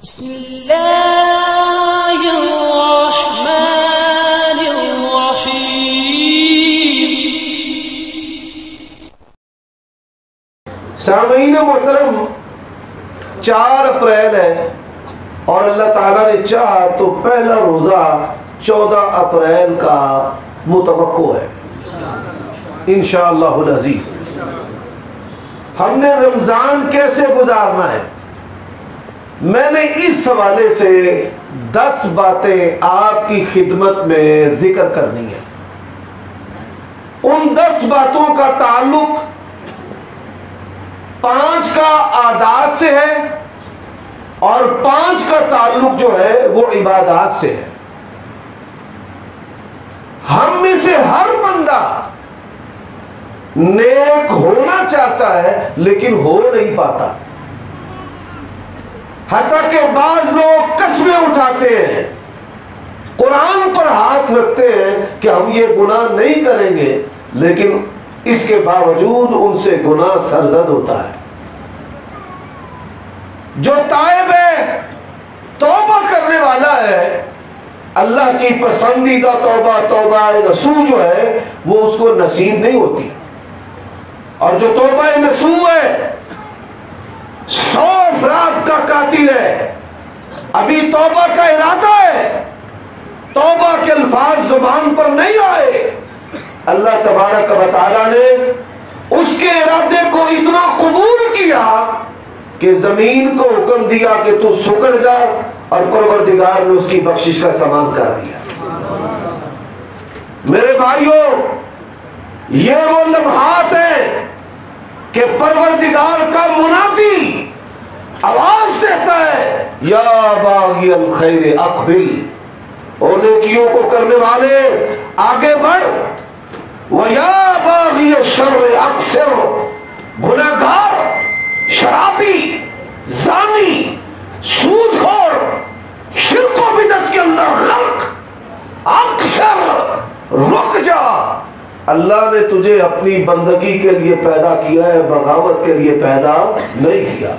सामईन मोहतरम, 4 अप्रैल है और अल्लाह ताला ने चाहा तो पहला रोज़ा 14 अप्रैल का मुतवक्को है इंशाअल्लाहुल अज़ीज़। हमने रमज़ान कैसे गुजारना है, मैंने इस हवाले से 10 बातें आपकी खिदमत में जिक्र करनी है। उन 10 बातों का ताल्लुक 5 का आदात से है और 5 का ताल्लुक जो है वो इबादात से है। हम में से हर बंदा नेक होना चाहता है लेकिन हो नहीं पाता। हत्ता के बाज लोग कस्में उठाते हैं, कुरान पर हाथ रखते हैं कि हम ये गुनाह नहीं करेंगे, लेकिन इसके बावजूद उनसे गुनाह सरजद होता है। जो ताइब है, तौबा करने वाला है, अल्लाह की पसंदीदा तौबा तौबा नसूह जो है वो उसको नसीब नहीं होती। और जो तौबा नसूह है 100 अफराद का कातिल है, अभी तौबा का इरादा है, तौबा के अल्फाज जुबान पर नहीं आए, अल्लाह तबारक व तआला ने उसके इरादे को इतना कबूल किया कि जमीन को हुक्म दिया कि तू सुकड़ जा, और परवरदिगार ने उसकी बख्शिश का सामान कर दिया। मेरे भाइयों, ये वो लम्हात है कि परवरदिगार का मुनादी आवाज देता है, या बागी अल खैर अक़बिल, और नेकियों को करने वाले आगे बढ़, व या बागी शर्र अक़सिर, गुनहगार, शराबी, जानी, सूदखोर, शिर्क व बिदअत के अंदर गर्क, अक्सर रुक जा। अल्लाह ने तुझे अपनी बंदगी के लिए पैदा किया है, बगावत के लिए पैदा नहीं किया।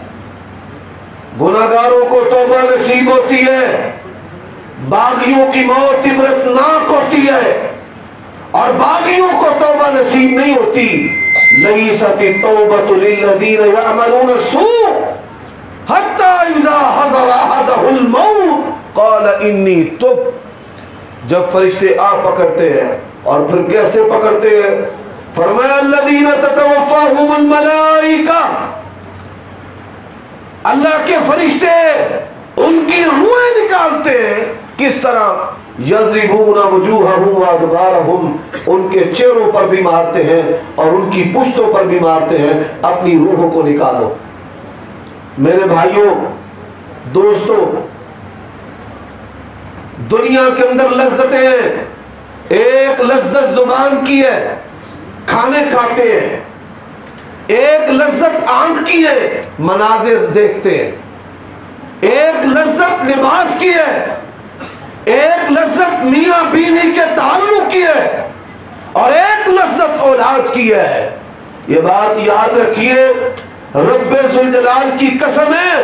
गुनाहगारों को तौबा नसीब होती है, बागियों की मौत इबरतनाक होती है, और बागियों को तौबा नसीब नहीं होती। लईसति तौबतु लिल्लज़ीना यअमलून सूअ हत्ता इज़ा हज़र अहदहुल मौत क़ाल इन्नी तुब। जब फरिश्ते आ पकड़ते हैं, और फिर कैसे पकड़ते हैं, फरमाया अल्लज़ीना ततवफ़्फ़ाहुमुल मलाइका, अल्लाह के फरिश्ते उनकी रूहें निकालते हैं। किस तरह, यज़रिबूना वजूहहुम व अदबारहुम, उनके चेहरों पर भी मारते हैं और उनकी पुश्तों पर भी मारते हैं, अपनी रूहों को निकालो। मेरे भाइयों, दोस्तों, दुनिया के अंदर लज्जतें हैं। एक लज्जत जुबान की है, खाने खाते हैं, एक लज्जत आंख की है, मनाजिर देखते हैं, एक लज्जत लिबास की है, एक लज्जत मियां बीवी के ताल्लुक की है, और एक लज्जत औलाद की है। ये बात याद रखिए, रब्बे जुल जलाल की कसम है,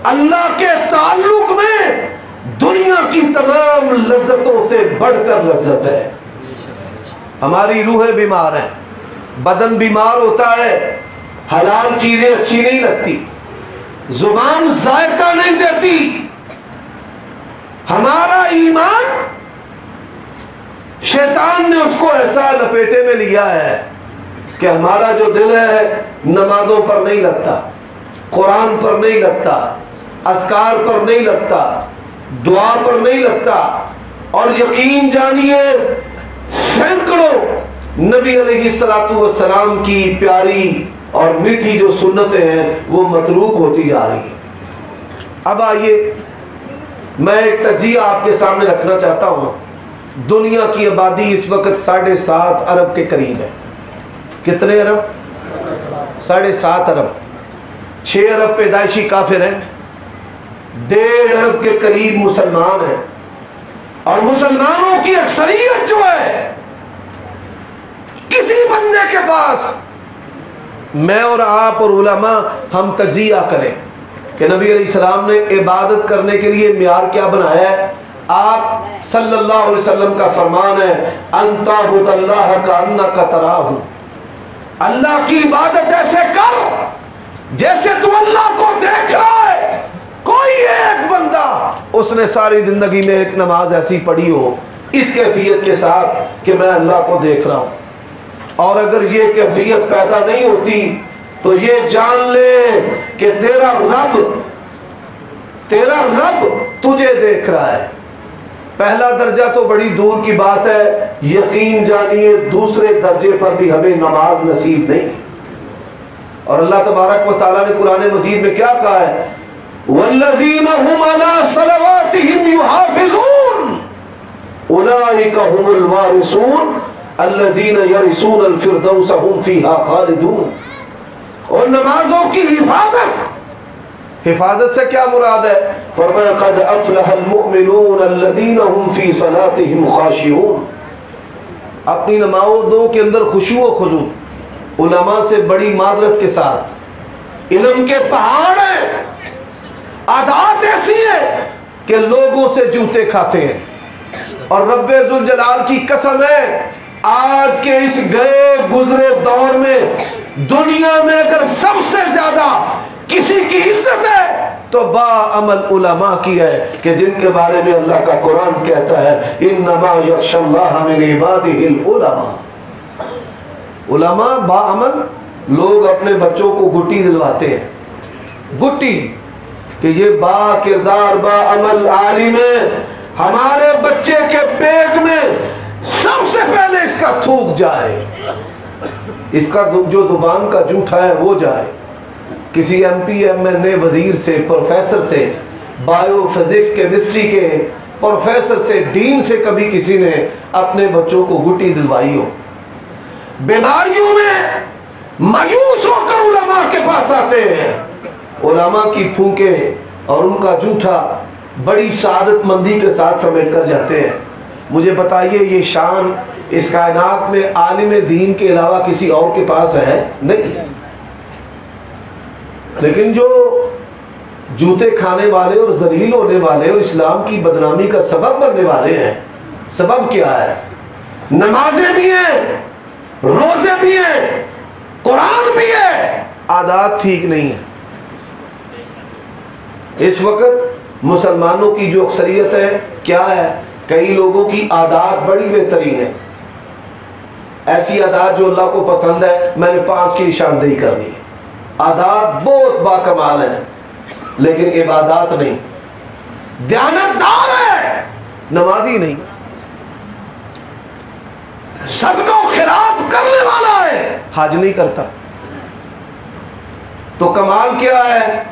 अल्लाह के ताल्लुक में दुनिया की तमाम लज्जतों से बढ़कर लज्जत है। हमारी रूहें बीमार हैं, बदन बीमार होता है, हलाल चीजें अच्छी नहीं लगती, जुबान जायका नहीं देती। हमारा ईमान शैतान ने उसको ऐसा लपेटे में लिया है कि हमारा जो दिल है नमाजों पर नहीं लगता, कुरान पर नहीं लगता, अज़कार पर नहीं लगता, दुआ पर नहीं लगता। और यकीन जानिए, सैकड़ों नबी अलैहिस्सलातु वस्सलाम की प्यारी और मीठी जो सुन्नतें हैं वो मतरूक होती जा रही हैं। अब आइए, मैं एक तजिया आपके सामने रखना चाहता हूँ। दुनिया की आबादी इस वक्त 7.5 अरब के करीब है। कितने अरब? 7.5 अरब। 6 अरब पैदाइशी काफिर हैं, 1.5 अरब के करीब मुसलमान हैं, और मुसलमानों की अक्सरियत जो है, किसी बंदे के पास मैं और आप और उलमा हम तजिया करें कि नबी अलैहिस्सलाम ने इबादत करने के लिए मियार क्या बनाया है? आप सल्लल्लाहु अलैहि वसल्लम का फरमान है, अंताबुदल्लाह का अन्नका तराहू, अल्लाह की इबादत ऐसे कर जैसे तू अल्लाह को देख रहा है। कोई एक बंदा उसने सारी जिंदगी में एक नमाज ऐसी पढ़ी हो इस कैफियत के साथ कि मैं अल्लाह को देख रहा हूं, और अगर ये कैफियत पैदा नहीं होती तो ये जान ले कि तेरा रब तुझे देख रहा है। पहला दर्जा तो बड़ी दूर की बात है, यकीन जानिए दूसरे दर्जे पर भी हमें नमाज नसीब नहीं। और अल्लाह तबारक व तआला ने कुरान मजीद में क्या कहा है? वल्लज़ीना हुम अला सलवातिहिम युहाफ़िज़ून उलाइका हुमुल वारिसून अल्लज़ीना यरिसूनल फ़िरदौस हुम फ़ीहा ख़ालिदून। और नमाजों की हिफाजत से क्या मुराद है? फरमाया क़द अफ़लहल मुमिनून अल्लज़ीना हुम फ़ी सलातिहिम ख़ाशिऊन। अपनी नमाज़ों के अंदर खुशू व खुज़ू, उलमा से बड़ी माज़रत के साथ इल्म के पहाड़ हैं, आदात ऐसी है कि लोगों से जूते खाते हैं। और रब्बे जुल जलाल की कसम है, आज के इस गए गुजरे दौर में दुनिया में अगर सबसे ज्यादा किसी की इज्जत है तो बाअमल उलमा की है, कि जिनके बारे में अल्लाह का कुरान कहता है इन्नमा यख्शल्लाह मिन इबादिहिल उलमा। उलमा बाअमल लोग अपने बच्चों को गुट्टी दिलवाते हैं, गुट्टी कि ये बा किरदार बाअमल आलिम है, हमारे बच्चे के पेट में सबसे पहले इसका थूक जाए, इसका जो जुबान का जूठा है वो जाए। किसी MP MNA वजीर से, प्रोफेसर से, बायो फिजिक्स केमिस्ट्री के प्रोफेसर से, डीन से कभी किसी ने अपने बच्चों को गुट्टी दिलवाई हो? बीमारियों में मायूस होकर उलमा के पास आते हैं, उलमा की फूंके और उनका जूठा बड़ी सादतमंदी के साथ समेट कर जाते हैं। मुझे बताइए, ये शान इस कायनात में आलिम दीन के अलावा किसी और के पास है? नहीं। लेकिन जो जूते खाने वाले और जलील होने वाले और इस्लाम की बदनामी का सबब बनने वाले हैं, सबब क्या है? नमाजें भी हैं, रोजे भी हैं, कुरान भी है, आदात ठीक नहीं है। इस वक्त मुसलमानों की जो अक्सरियत है क्या है? कई लोगों की आदात बड़ी बेहतरीन है, ऐसी आदात जो अल्लाह को पसंद है। मैंने 5 की निशानदेही करनी है। आदात बहुत बाकमाल है लेकिन इबादत नहीं। दयानतदार है, नमाजी नहीं। सदका खैरात करने वाला है, हज नहीं करता। तो कमाल क्या है?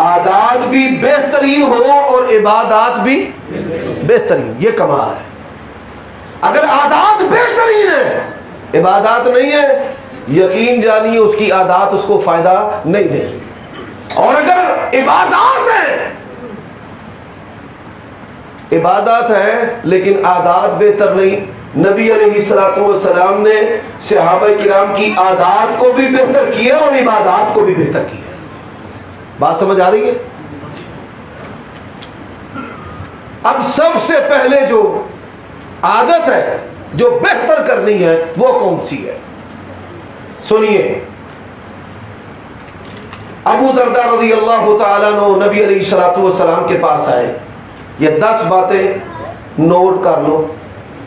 आदात भी बेहतरीन हो और इबादत भी बेहतरीन, ये कमाल है। अगर आदात बेहतरीन है, इबादत नहीं है, यकीन जानिए उसकी आदात उसको फायदा नहीं देगी। और अगर इबादत है लेकिन आदात बेहतर नहीं, नबी अलैहिस्सलातु वस्सलाम ने सहाबा किराम की आदात को भी बेहतर किया और इबादत को भी बेहतर किया। बात समझ आ रही है? अब सबसे पहले जो आदत है जो बेहतर करनी है वो कौन सी है? सुनिए, अबू दरदा रज़ी अल्लाह तआला अन्हु नबी अलैहिस्सलातु वस्सलाम के पास आए। ये 10 बातें नोट कर लो,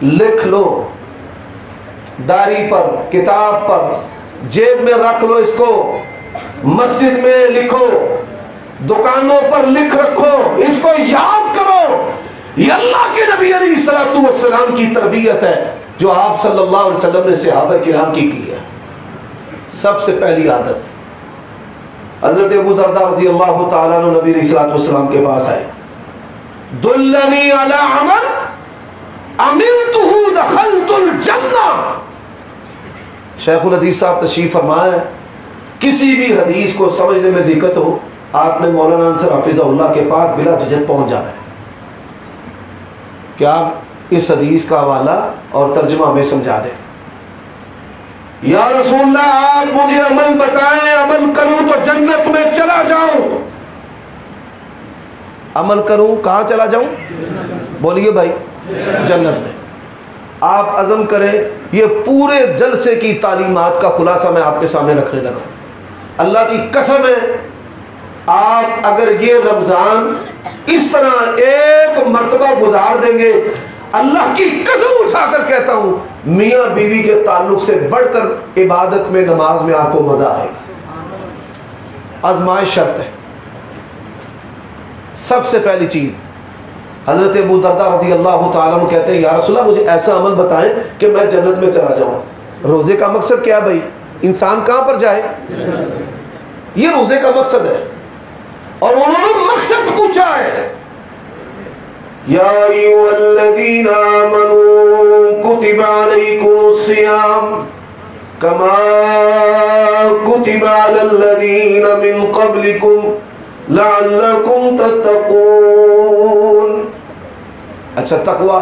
लिख लो, डायरी पर, किताब पर, जेब में रख लो, इसको मस्जिद में लिखो, दुकानों पर लिख रखो, इसको याद करो। ये अल्लाह के नबी अलैहिस्सलातु वस्सलाम की तरबियत है जो आप सल्लल्लाहु अलैहि वसल्लम ने सहाबा किराम की है। सबसे पहली आदत, हज़रत अबू दरदा रज़ी अल्लाह तआला अन्हु नबी अलैहिस्सलातु वस्सलाम के पास आए। दुल्लनी अला अमल अमिलतुहु दखलतुल जन्ना। शेखुल हदीस साहब तशरीफ फरमाए, किसी भी हदीस को समझने में दिक्कत हो, आपने मौलाना अंसर हफिज़हुल्लाह के पास बिला झिझक पहुंच जाना है। क्या इस हदीस का हवाला और तर्जुमा हमें समझा दें। या रसूलल्लाह, आप मुझे अमल बताएं, अमल करूं तो जन्नत में चला जाऊं। अमल करूं कहाँ चला जाऊं? बोलिए भाई, जन्नत में। आप अज़म करें, ये पूरे जलसे की तालीमात का खुलासा मैं आपके सामने रखने लगा। अल्लाह की कसम है, आप अगर ये रमज़ान इस तरह एक मर्तबा गुजार देंगे, अल्लाह की कसम उठाकर कहता हूं, मियाँ बीवी के ताल्लुक से बढ़कर इबादत में, नमाज में आपको मजा आएगा। आजमाइश शर्त है। सबसे पहली चीज, हजरत अबू दरदा रज़ी अल्लाह तआला अन्हु कहते हैं, या रसूलल्लाह मुझे ऐसा अमल बताएं कि मैं जन्नत में चला जाऊं। रोजे का मकसद क्या है भाई? इंसान कहां पर जाए? ये रोजे का मकसद है। और उन्होंने मकसद पूछा है, या अय्युहल्लज़ीना आमनू कुतिबा अलैकुमुस्सियाम कमा कुतिबा अलल्लज़ीना मिन क़ब्लिकुम लअल्लकुम तत्तक़ून। अच्छा, तकवा,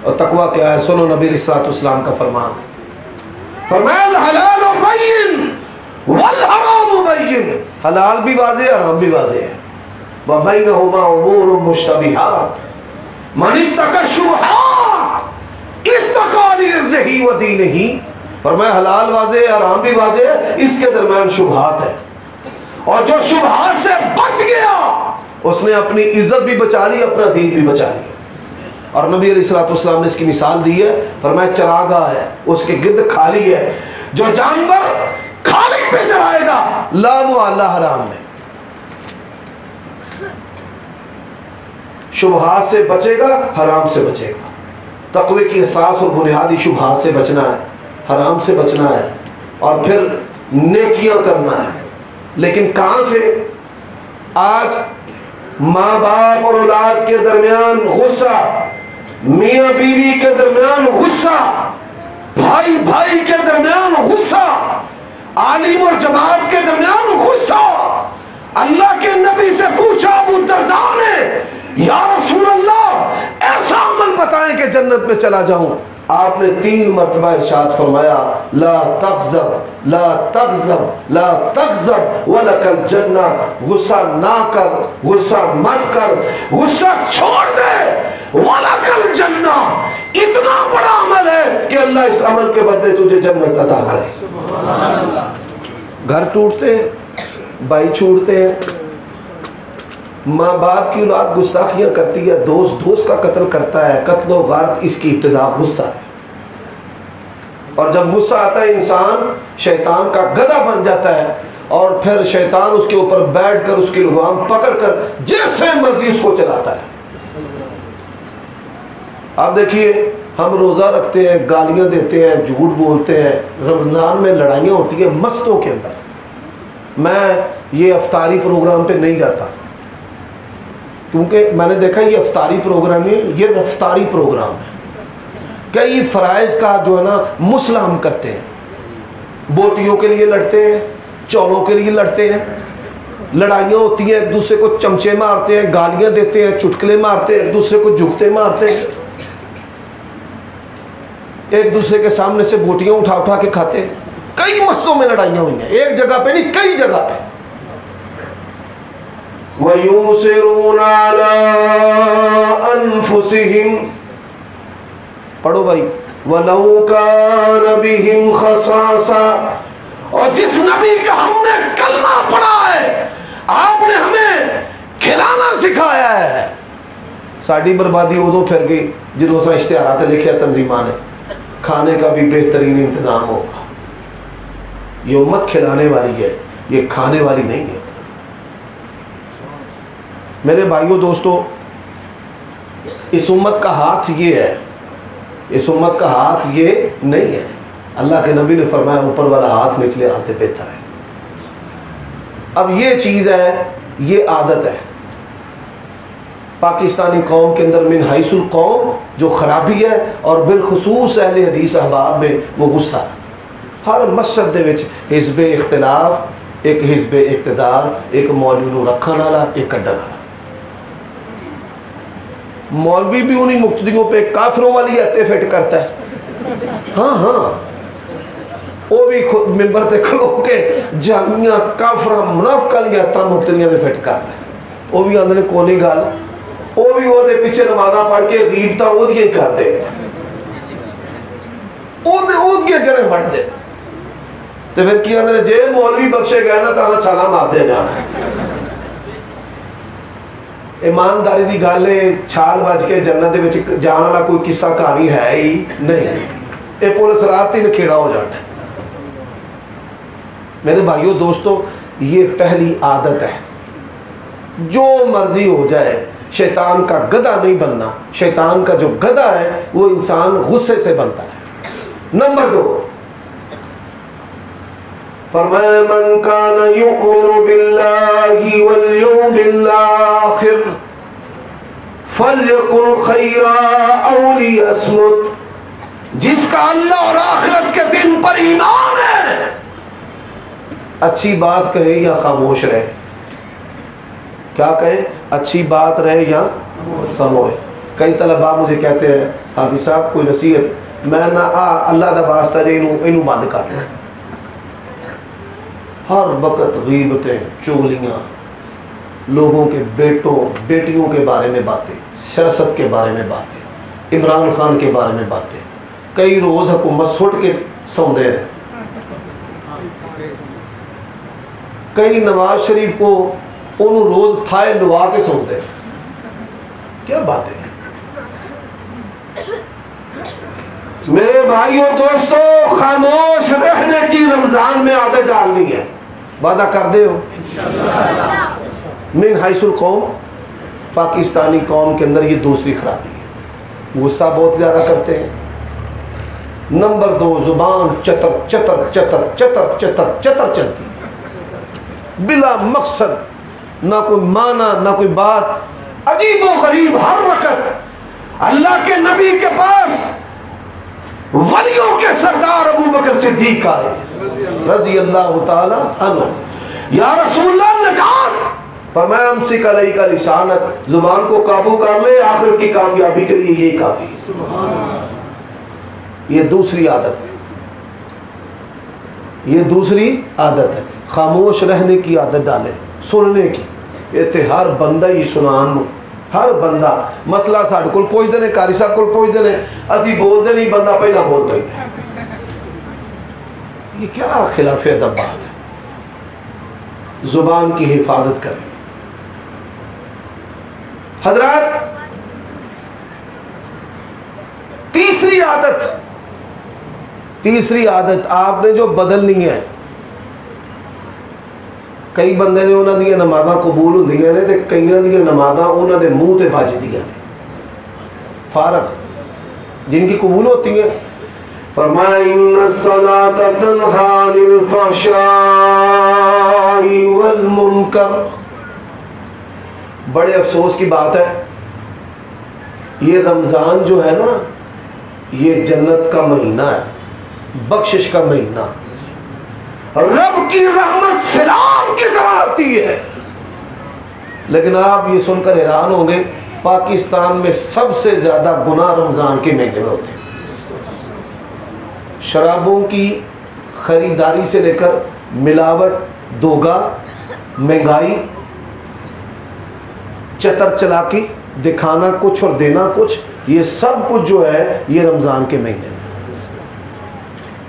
और तकवा क्या है? सुनो नबी अलैहिस्सलातु वस्सलाम का फरमान, फरमाया हलाल बैयिन वल हराम बैयिन। हलाल भी वाज़ेह, हराम भी वाज़ेह है। व बैनहुमा उमूरुन मुश्तबिहात मन इत्तका शुबहात इत्तका लिर्ज़िही व दीनिही। फरमाया हलाल वाज़ेह, हराम भी वाज़ेह है, इसके दरमियान शुबहात है, और जो शुबहात से बच गया उसने अपनी इज्जत भी बचा ली, अपना दीन भी बचा लिया। और नबी अलैहिस्सलाम ने इसकी मिसाल दी है, फरमाया चरागाह है, उसके गिर्द खाली है, जो जानवर खाली पे चराएगा ला मुअल्ला हराम में, शुबहात से बचेगा, हराम से बचेगा। तकवे की असास और बुनियादी शुबहात से बचना है, हराम से बचना है, और फिर नेकियां करना है। लेकिन कहां से? आज माँ बाप और औलाद के दरमियान गुस्सा, मियाँ बीवी के दरमियान गुस्सा, भाई भाई के दरमियान गुस्सा, आलिम और जमात के दरमियान गुस्सा। अल्लाह के नबी से पूछा अबू दरदा ने, या रसूल अल्लाह ऐसा अमल बताएं कि जन्नत में चला जाऊं। आपने 3 मरतबा इरशाद फरमाया, ला तग़ज़ब ला तग़ज़ब ला तग़ज़ब वलकल जन्ना। गुस्सा ना कर, गुस्सा मत कर, गुस्सा छोड़ दे, वलकल जन्ना। इतना बड़ा अमल है कि अल्लाह इस अमल के बदले तुझे जन्नत अता करे। घर टूटते हैं, भाई छूटते हैं, माँ बाप की औलाद गुस्ताखियाँ करती है, दोस्त दोस्त का कत्ल करता है, कत्ल व गारत इसकी इब्तिदा गुस्सा है। और जब गुस्सा आता है इंसान शैतान का गधा बन जाता है, और फिर शैतान उसके ऊपर बैठ कर उसकी लगाम पकड़ कर जैसे मर्जी उसको चलाता है। आप देखिए, हम रोज़ा रखते हैं, गालियाँ देते हैं, झूठ बोलते हैं, रमज़ान में लड़ाइयाँ होती है मस्जिदों के अंदर। मैं ये अफ्तारी प्रोग्राम पे नहीं जाता, क्योंकि मैंने देखा ये अफ्तारी प्रोग्राम नहीं, ये रफ्तारी प्रोग्राम है। कई फ़राइज़ का जो है ना मुसला हम करते हैं, बोटियों के लिए लड़ते हैं, चौलों के लिए लड़ते हैं, लड़ाइयाँ होती हैं, एक दूसरे को चमचे मारते हैं, गालियाँ देते हैं, चुटकुले मारते हैं, एक दूसरे को झुकते मारते हैं, एक दूसरे के सामने से बोटियाँ उठा उठा के खाते हैं। कई मस्जिदों में लड़ाइयाँ हुई हैं, एक जगह पे नहीं, कई जगह पे। वयूसिरूना अला अनफुसिहिम, पढ़ो भाई, वलौ कान बिहिम खसासा। और जिस नबी का हमने कलमा पढ़ा है, आपने हमें खिलाना सिखाया है, साड़ी बर्बादी उदों फिर गई जिदों सा इश्तिहारात लिखे तंजीमा ने, खाने का भी बेहतरीन इंतजाम होगा। ये उम्मत खिलाने वाली है, ये खाने वाली नहीं है। मेरे भाइयों दोस्तों, इस उम्मत का हाथ ये है, इस उम्मत का हाथ ये नहीं है। अल्लाह के नबी ने फरमाया ऊपर वाला हाथ निचले हाथ से बेहतर है। अब ये चीज़ है, ये आदत है पाकिस्तानी कौम के अंदर, मिन हाइसुल कौम जो ख़राबी है, और बिलखुसूस अहले हदीस अहबाब में वो गुस्सा। हर मस्जिद दे विच हिज़्बे इख्तिलाफ, एक हिज़्बे इक़्तिदार, एक मौलवी नूं रखण वाला, एक कड्ढण वाला। मौलवी भी उन्हीं मुक्तदियों पे काफिरों वाली आते फिट करता है। हाँ हाँ, वो भी खुद मिंबर ते खलो के जामिया काफरा मुनाफिका वाली आदतां मुक्तदियां दे फिट करता है। वो भी आंदे ने कोनी गल, वो भी ओदे पीछे नमाज़ां पढ़ के गीबतां ओदियां करदे, ओदियां जड़ें वड्डदे। तो फिर की आंदे ने जे मौलवी बख्शे गए ना तो छाला मारदे जाना। ईमानदारी की गल है, छाल बज के जन्नत दे विच जाण वाला कोई किस्सा कहानी है ही नहीं। ये पुलिस रात ही नखेड़ा हो जाता। मेरे भाइयों दोस्तों, ये पहली आदत है, जो मर्जी हो जाए शैतान का गधा नहीं बनना। शैतान का जो गधा है वो इंसान गुस्से से बनता है। नंबर 2, फरमाया मन काना युमिनु बिल्लाहि वल यौमिल आखिर फल्यकुल खैरा औ लियस्मुत। जिसका अल्लाह और आखिरत के दिन पर ईमान है, अच्छी बात कहे या खामोश रहे। क्या कहे? अच्छी बात रहे या खामोश। कई तलबा मुझे कहते हैं हाफिज साहब कोई नसीहत, मैं ना अल्लाह का वास्ता जे इनू बंद करते हैं। हर वक्त गीबतें, चुगलियाँ, लोगों के बेटों बेटियों के बारे में बातें, सियासत के बारे में बातें, इमरान खान के बारे में बातें। कई रोज़ हुकूमत सुट के सौंदे हैं, कई नवाज शरीफ को उन्होंने रोज़ फाइल लुआ के सौंदे। क्या बातें हैं मेरे भाइयों दोस्तों। खामोश रहने की रमज़ान में आदत डालनी है। वादा कर दे हो मिन हाइसुल कौम, पाकिस्तानी कौम के अंदर ये दूसरी खराबी है, गुस्सा बहुत ज़्यादा करते हैं। नंबर 2, जुबान चतर चतर चतर चतर चतर चतर चलती, बिला मकसद, ना कोई माना ना कोई बात, अजीब व गरीब। हर वक्त अल्लाह के नबी के पास वलियों के सरदार अबू बकर सिद्दीक आए रजी अल्लाह ताला अन्हु, या रसूलल्लाह नजात। फरमाया अमसिक अलैका लिसानक, जुबान को काबू कर ले, आखिरत की कामयाबी के लिए यही काफी है। ये दूसरी आदत है, ये दूसरी आदत है। खामोश रहने की आदत डाले, सुनने की। इतने हर बंदा ही सुनान, हर बंदा मसला साढ़े को पुछते हैं, कारी साहब को पुछते हैं, अभी बोलते नहीं, बंदा पहला बोलता ही। ये क्या खिलाफ अदब बात है। जुबान की हिफाजत करें हजरात। तीसरी आदत आपने जो बदलनी है। कई बंदे ने उन्होंने दी नमाज़ां कबूल होंदियां ने ते कईयां दी नमाज़ां उन्होंने मुँह ते वजदियां ने। फारग जिनकी कबूल होती है, फरमाया इन्ना सलाता तन्हा अनिल फहशाई वल मुनकर। बड़े अफसोस की बात है, ये रमज़ान जो है ना, ये जन्नत का महीना है, बख्शिश का महीना। रब की रहमत सलाम की तरह आती है। लेकिन आप ये सुनकर हैरान होंगे, पाकिस्तान में सबसे ज़्यादा गुनाह रमज़ान के महीने में होते हैं। शराबों की ख़रीदारी से लेकर मिलावट, दोगा, महंगाई, चतर चलाकी, दिखाना कुछ और देना कुछ, ये सब कुछ जो है ये रमज़ान के महीने में।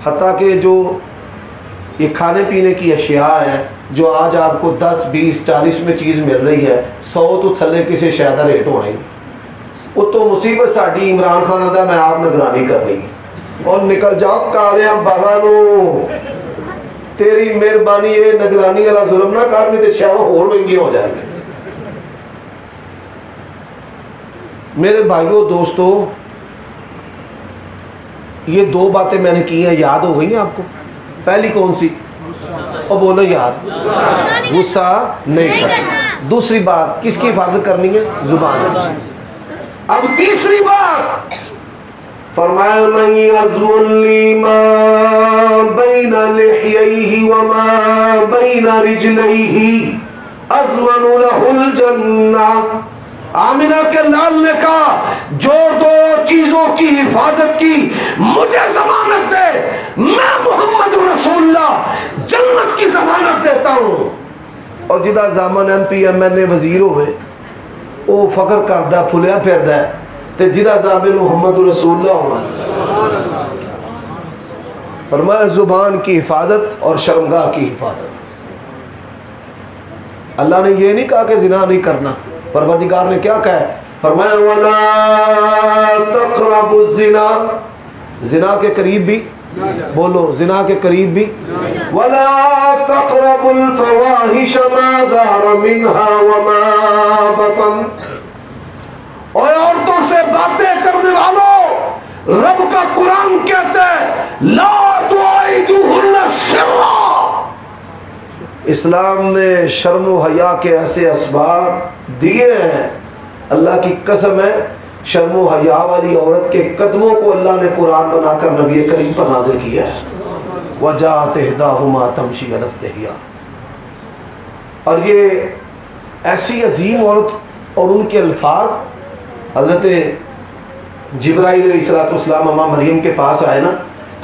हत्ता कि जो ये खाने पीने की अशिया है, जो आज आपको 10, 20, 40 में चीज़ मिल रही है, 100 तो थले किसी शायद रेट होना ही। वो तो मुसीबत साड़ी इमरान खान का मैं आप निगरानी कर लेंगी और निकल जाओ कालिया बागानो। तेरी मेहरबानी ये निगरानी वाला जुल्म ना कर, नहीं तो शायद होर महंगी हो जाएगी। मेरे भाइयों दोस्तों, ये 2 बातें मैंने की हैं, याद हो गई हैं आपको? पहली कौन सी? और बोलो यार, गुस्सा नहीं करना। दूसरी बात किसकी हिफाजत करनी है? जुबान। अब तीसरी बात फरमाया मन यज़मुल्ली मा बैना लिह्यैहि व मा बैना रिजलैहि अज़मनु लहुल जन्नह। आमिना के लाल ने कहा, जो 2 चीजों की हिफाजत की मुझे जमानत दे, मैं मोहम्मद रसूलुल्लाह जन्नत की जमानत देता हूं। और जिदा जामन MP MNA वजीर होवे वो फख्र करदा फुलिया फिरदा है, ते जिदा जामिन मुहम्मद रसूलुल्लाह होवे। फरमाया जुबान की हिफाजत और शर्मगाह की हिफाजत। अल्लाह ने ये नहीं कहा कि जिना नहीं करना, परवरदिगार ने क्या कहा? फरमाया वला तक़रबुज़ ज़िना, जिना के करीब भी, बोलो जिना के करीब भी, वला तक़रबुल फ़वाहिश मा ज़हरा मिन्हा व मा बतन, और औरतों से बातें करने वालों, रब का कुरान कहता है ला तुआइदुहुन्ना सिर्रा। इस्लाम ने शर्म व हया के ऐसे असबाब दिए हैं, अल्लाह की कसम है, शर्म व हया वाली औरत के कदमों को अल्लाह ने कुरान बनाकर नबी करीम पर नाज़िल किया है। वजाअत इहदाहुमा तमशी अला इस्तिहया। और ये ऐसी अजीम औरत और उनके अल्फाज, हज़रत जिब्राईल अलैहिस्सलाम अम्मा मरियम के पास आए ना,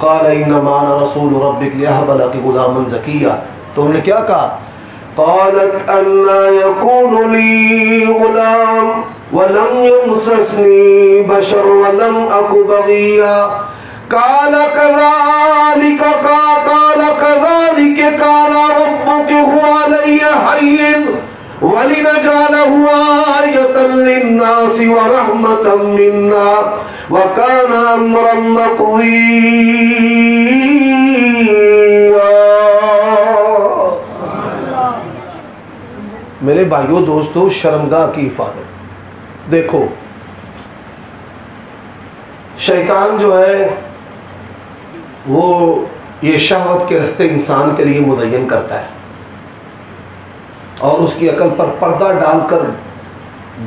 क़ाल इन्नमा अना रसूल रब्बिक लिअहब लकी गुलामन ज़किया, तो उन्होंने क्या कहा? क़ालत अन्ना यकूनु ली गुलाम वलम यमससनी बशर वलम अकु बगिया, क़ाल कज़ालिक क़ाल रब्बुक हुवा अलैया हय्यिन वलिनजअलहु आयतन लिन्नासि व रहमतम मिन्ना व काना अम्रन मक़दिया। मेरे भाइयों दोस्तों, शर्मगाह की हिफाजत। देखो शैतान जो है वो ये शहवत के रास्ते इंसान के लिए मुज़य्यन करता है और उसकी अकल पर पर्दा डालकर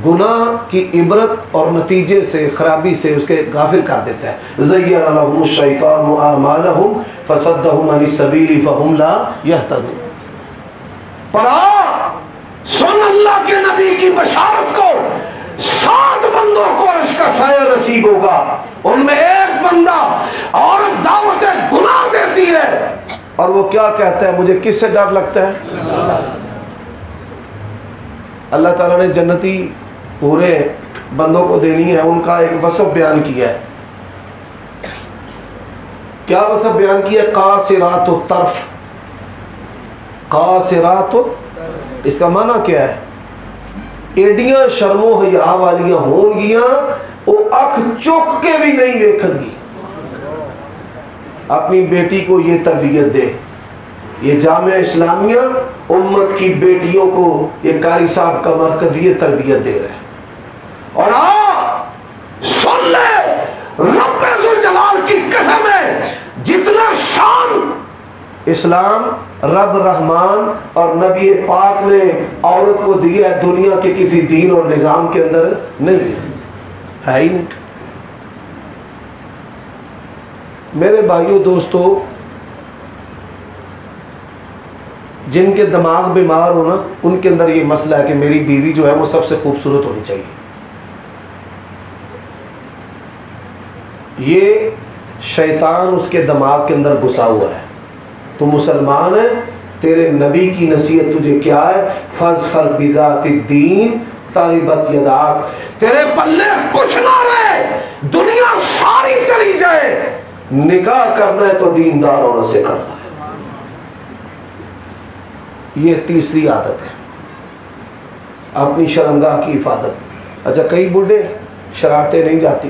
गुनाह की इबरत और नतीजे से, खराबी से उसके गाफिल कर देता है। ज़य्यन लहुम शैतानु आमालहुम फसद्दहुम अनिस सबीली फहुम ला यहतदून। पर सुन अल्लाह के नबी की बशारत को, 7 बंदों को अर्श का साया नसीब होगा, उनमें एक बंदा और दावत गुनाह देती है और वो क्या कहता है? मुझे किससे डर लगता है? अल्लाह ताला ने जन्नती पूरे बंदों को देनी है, उनका एक वसफ बयान किया है। क्या वसफ बयान किया? कासिरातुत तर्फ। कासिरातुत, इसका माना क्या है? एडियां शर्मो हया वालियां होंगियां, वो अख चुक के भी नहीं देखनगी। अपनी बेटी को ये तरबियत दे। ये जामिया इस्लामिया उम्मत की बेटियों को ये कारी साहब का मरकज ये तरबियत दे रहे हैं। और सुन ले, रब्बे जुल जलाल की कसम है, जितना शान इस्लाम, रब रहमान और नबी पाक ने औरत को दिया है, दुनिया के किसी दीन और निज़ाम के अंदर नहीं है ही नहीं। मेरे भाइयों दोस्तों, जिनके दिमाग बीमार हो ना, उनके अंदर ये मसला है कि मेरी बीवी जो है वो सबसे खूबसूरत होनी चाहिए। ये शैतान उसके दिमाग के अंदर घुसा हुआ है। तो मुसलमान है, तेरे नबी की नसीहत तुझे क्या है? फज़फर बिज़ातिद्दीन तारिबत यदाक। तेरे पल्ले कुछ ना रहे, दुनिया सारी चली जाए, निकाह करना है तो दीनदार औरत से करना है। ये तीसरी आदत है, अपनी शर्मगाह की हिफाजत। अच्छा, कई बूढ़े शरारतें नहीं जाती।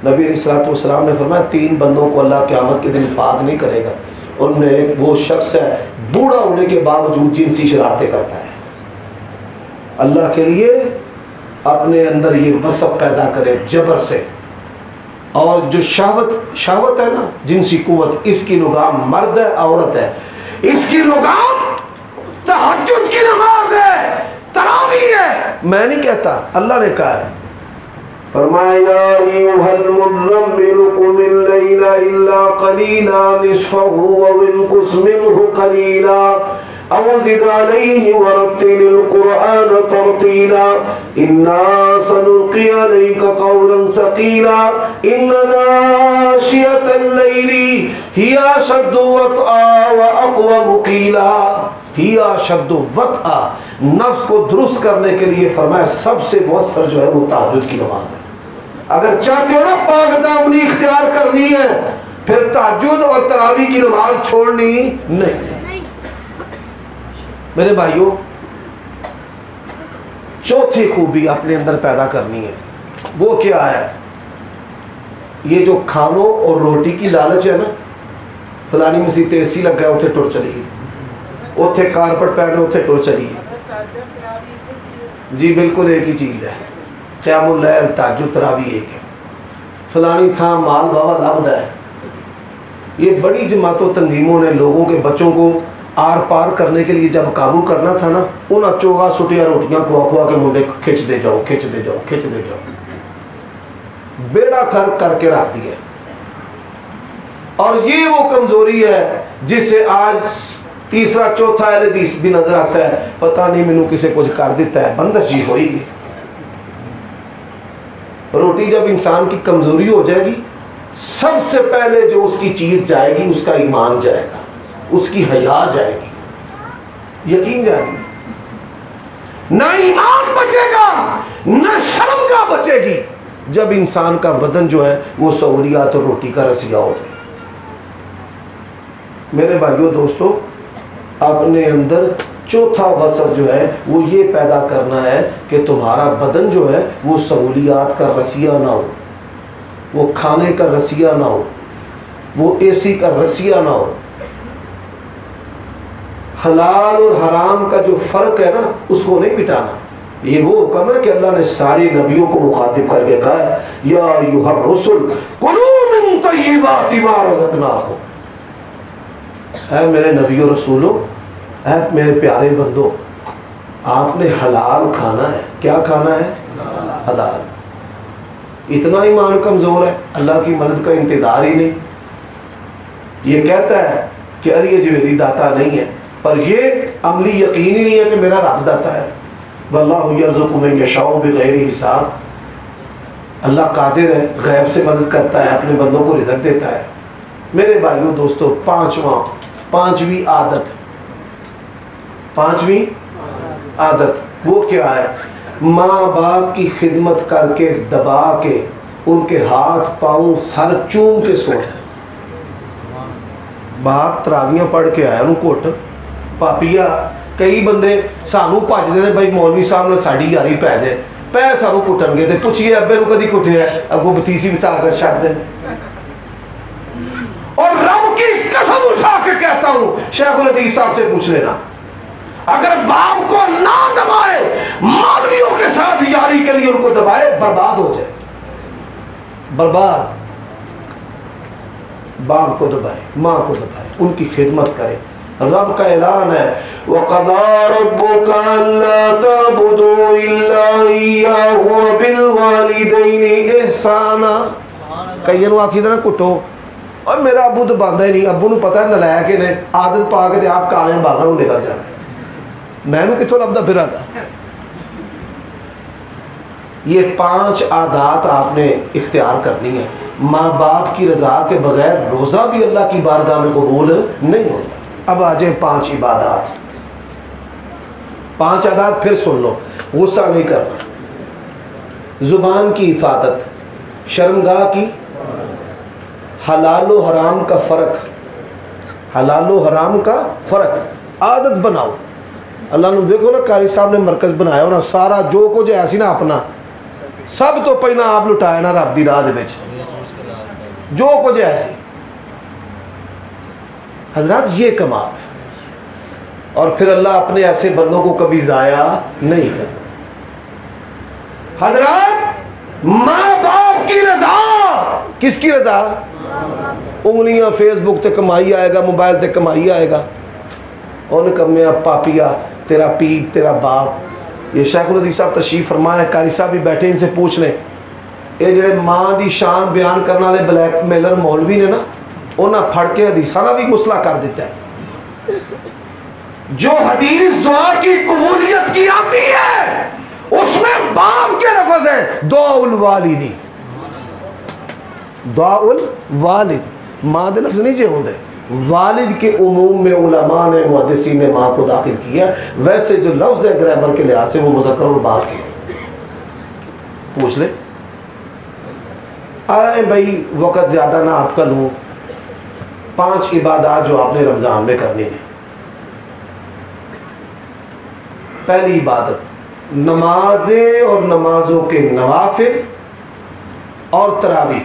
नबी अलैहिस्सलातु वस्सलाम ने फरमाया 3 बंदों को अल्लाह क़यामत के दिन पाक नहीं करेगा। उनमें एक वो शख्स है बूढ़ा होने के बावजूद जिनसी शरारतें करता है। अल्लाह के लिए अपने अंदर ये वसफ पैदा करे जबर से। और जो शहवत है ना, जिनसी कुव्वत, इसकी लगाम मर्द है औरत है, इसकी लगाम तहज्जुद की नमाज है, तरावी है। मैं नहीं कहता, अल्लाह ने कहा है। फरमाया अय्युहल मुज़म्मिल कुमिल लैला इल्ला क़लीला निस्फ़हु व इंक़ुस मिन्हु क़लीला अव ज़िद अलैहि वरत्तिलिल क़ुरआन तरतीला इन्ना सनुल्क़ी अलैका क़ौलन सक़ीला इन्ना नाशियतल लैली हिया अशद्दु वत्आ व अक़वमु क़ीला। हिया शद्दु वत्आ, नफ्स को दुरुस्त करने के लिए फरमाया सबसे मौसर जो है वो तहज्जुद की नमाज है। अगर चाहते हो ना पाक दामनी इख्तियार करनी है, फिर तहज्जुद और तरावी की नमाज छोड़नी नहीं। मेरे भाइयों, चौथी खूबी अपने अंदर पैदा करनी है, वो क्या है? ये जो खानों और रोटी की लालच है ना, फलानी मसीत एसी लग गया उथे टुर चली, उथे कारपेट पहने उथे टुर चली। जी बिल्कुल एक ही चीज़ है, क़यामुल लैल तहज्जुद तरावी एक है। फलानी था माल बाबा लभदा है। ये बड़ी जमातों तंजीमों ने लोगों के बच्चों को आर पार करने के लिए जब काबू करना था ना, उन्हें चोगा सुटिया रोटियां खुआ खुआ के मुंडे खिंच दे जाओ, खिंच दे जाओ, खिंच दे जाओ, बेड़ा कर करके रख दिया। और ये वो कमजोरी है जिसे आज तीसरा चौथा हदीस भी नजर आता है, पता नहीं मैनू किसे कुछ कर दिता है, बंदिश ही होगी। रोटी जब इंसान की कमजोरी हो जाएगी, सबसे पहले जो उसकी चीज जाएगी उसका ईमान जाएगा, उसकी हया जाएगी, यकीन जाएगी। ना ईमान बचेगा ना शर्मगाह बचेगी जब इंसान का बदन जो है वो सहूलियात और रोटी का रसिया हो जाए। मेरे भाइयों दोस्तों, अपने अंदर चौथा वसर जो है वो ये पैदा करना है कि तुम्हारा बदन जो है वो सहूलियात का रसिया ना हो, वो खाने का रसिया ना हो, वो एसी का रसिया ना हो। हलाल और हराम का जो फ़र्क है ना, उसको नहीं मिटाना। ये वो हुक्म है कि अल्लाह ने सारे नबियों को मुखातिब करके कहा है, या अय्युहर रसूल कुलू मिन तय्यिबाति मा रज़क़नाकुम। है मेरे नबियों रसूलों, है मेरे प्यारे बंदो, आपने हलाल खाना है। क्या खाना है? हलाल। इतना ईमान कमज़ोर है, अल्लाह की मदद का इंतज़ार ही नहीं। ये कहता है कि अली अजमेरी दाता नहीं है, पर ये अमली यकीन ही नहीं है कि मेरा रब दाता है। वल्लाहु यर्ज़ुक़ु मन यशाउ बिग़ैरि हिसाब। अल्लाह कादिर है, गैब से मदद करता है, अपने बंदों को रिज़्क़ देता है। मेरे भाइयों दोस्तों, पांचवी आदत वो क्या है? माँ बाप की खिदमत करके दबा के उनके हाथ पाँव सर चूम के सोना। बाप तरावियां पढ़ के आया उन्होंने घुट पापिया। कई बंदे सानू भजते हैं, बई मौलवी साहब ने साड़ी यारी पै जाए, पै सानू कुटनगे तो पूछिए अब्बे को कभी कुटिया, अगों बतीसी बचा कर छड़ दे। और रब की कसम उठा के कहता हूं, शेखुल हदीस साहब से पूछ लेना, अगर बाप को ना दबाए, मौलवियों के साथ यारी के लिए उनको दबाए, बर्बाद हो जाए, बर्बाद। बाप को दबाए, माँ को दबाए, उनकी खिदमत करे। रब का ऐलान है, वक़ज़ा रब्बुका अल्ला तअबुदू इल्ला इय्याहु व बिल वालिदैनि इहसाना। कईयों को आखी ना कुटो, और मेरा अबू तो बांधा ही नहीं, अबू को पता है नलायक ने आदत पा के आप काले बागर निकल जाना, मैनू कितों लभदा फिरागा। ये 5 आदात आपने इख्तियार करनी है। माँ बाप की रज़ा के बगैर रोज़ा भी अल्लाह की बारगाह में कबूल नहीं होता। अब आ जाए 5 इबादत। 5 आदात फिर सुन लो, गुस्सा नहीं करना। ज़ुबान की हिफाजत, शर्मगाह की, हलाल व हराम का फ़र्क, हलाल व हराम का फ़र्क, आदत बनाओ। अल्लाह ने देखो ना, कारी साहब ने मरकज़ बनाया ना, सारा जो कुछ है ना अपना सब तो पहला आप लुटाया ना रब की राह दे विच, जो कुछ है ऐसी। हजरत ये कमाल है। और फिर अल्लाह अपने ऐसे बंदों को कभी ज़ाया नहीं कर। हजरत माँ बाप की रज़ा, किसकी रज़ा? उंगलियां फेसबुक ते कमाई आएगा, मोबाइल ते कमाई आएगा, उन्हें कमिया पापिया तेरा पीप तेरा बाप। ये शेखुल हदीस साहब तशरीफ फरमाया, कारी साहब भी बैठे, इनसे पूछ लें, ये जेडे माँ की शान बयान करने वाले ब्लैक मेलर मौलवी ने ना, उन्हें फड़ के हदीसा का भी मुसला कर दिता है। जो हदीस दुआ की कबूलियत की आती है उसमें बाप के लफ्ज़ है, दुआउल वालिदी, दुआउल वालिद, माँ के लफ्ज़ नहीं जे होंगे। वालिद के उमूम में उलमा ने मुहद्दिसीन ने माँ को दाखिल किया। वैसे जो लफ्ज़ है ग्रामर के लिहाज से वो मुज़क्कर और बाकी पूछ ले। अरे भाई वक़्त ज़्यादा ना आपका लूँ, 5 इबादत जो आपने रमज़ान में करनी है। पहली इबादत नमाजें और नमाजों के नवाफिल और तरावी।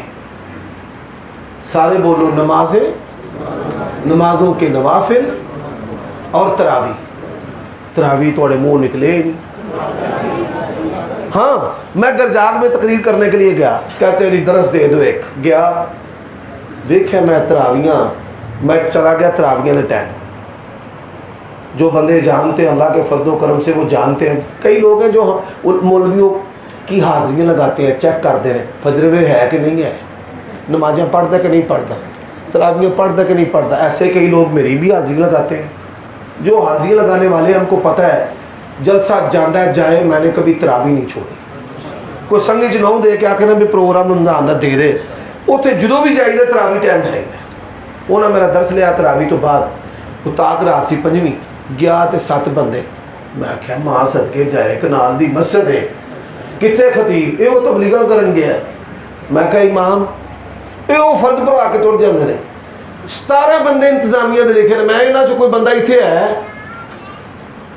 सारे बोलो, नमाजें, नमाजों के नवाफिल और तरावी। तरावी थोड़े मुंह निकले ही नहीं। हाँ, मैं गरजाग में तकरीर करने के लिए गया, कहते जी दरस दे दो एक। गया देखिए मैं तरावियाँ, मैं चला गया तरावियाँ के टाइम। जो बंदे जानते हैं अल्लाह के फजलो करम से वो जानते हैं। कई लोग हैं जो मौलवियों की हाज़िरियाँ लगाते हैं, चेक करते हैं फजर में है कि नहीं है, नमाज़ें पढ़ता कि नहीं पढ़ता, तरावियाँ पढ़ता कि नहीं पढ़ता। ऐसे कई लोग मेरी भी हाज़िरी लगाते हैं। जो हाज़िरी लगाने वाले हमको पता है जलसा जाता है जाए, मैंने कभी तरावी नहीं छोड़ी। कोई संगी च नौ दे के आखना भी प्रोग्राम आंदा दे दे, उत्थे जो भी जाइए तरावी टाइम चाहिए। उन्हें मेरा दर्स लिया तरावी तो बाद उताक रात सी 5वीं गया तो 7 बंदे। मैं आख्या मां सदके जाए, कनाल दी मस्जिद है, कितने खतीब ये तबलीगा करन गया। मैं कहा इमाम ये फर्ज भरा के टुर जाते हैं। 17 बंदे इंतजामिया के लिखे, मैं इन्हों चो कोई बंदा इतने है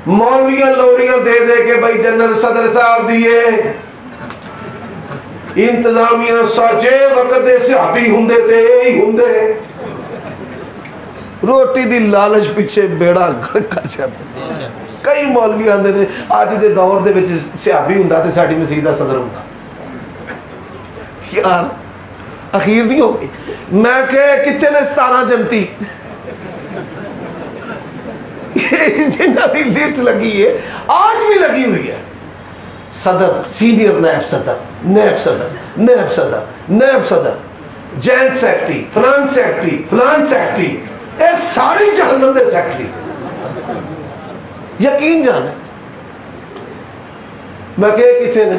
मौलवियां लोरियां दे दे के भाई जनरल सदर साहब दिए इंतजामिया साजे वक्त दे सहाबी हुंदे ते यही हुंदे। रोटी दी लालच पिछे बेड़ा गर्क कर छड्डे। कई मौलवी आंदे ने अज दे दौर दे विच सहाबी हुंदा ते साडी मसीह दा सदर हुंदा। यार अखीर नहीं हो गई। मैं कह किचन ने 17 जनती जिन्हों की लिस्ट लगी है आज भी लगी हुई है। सदर, सीनियर नायब सदर, नायब सदर, नायब सदर, नायब सदर, joint secretary, finance secretary, finance secretary, ये सारी जहन्नम दे सेक्रेटरी। यकीन जाने मैं कहा कितने ने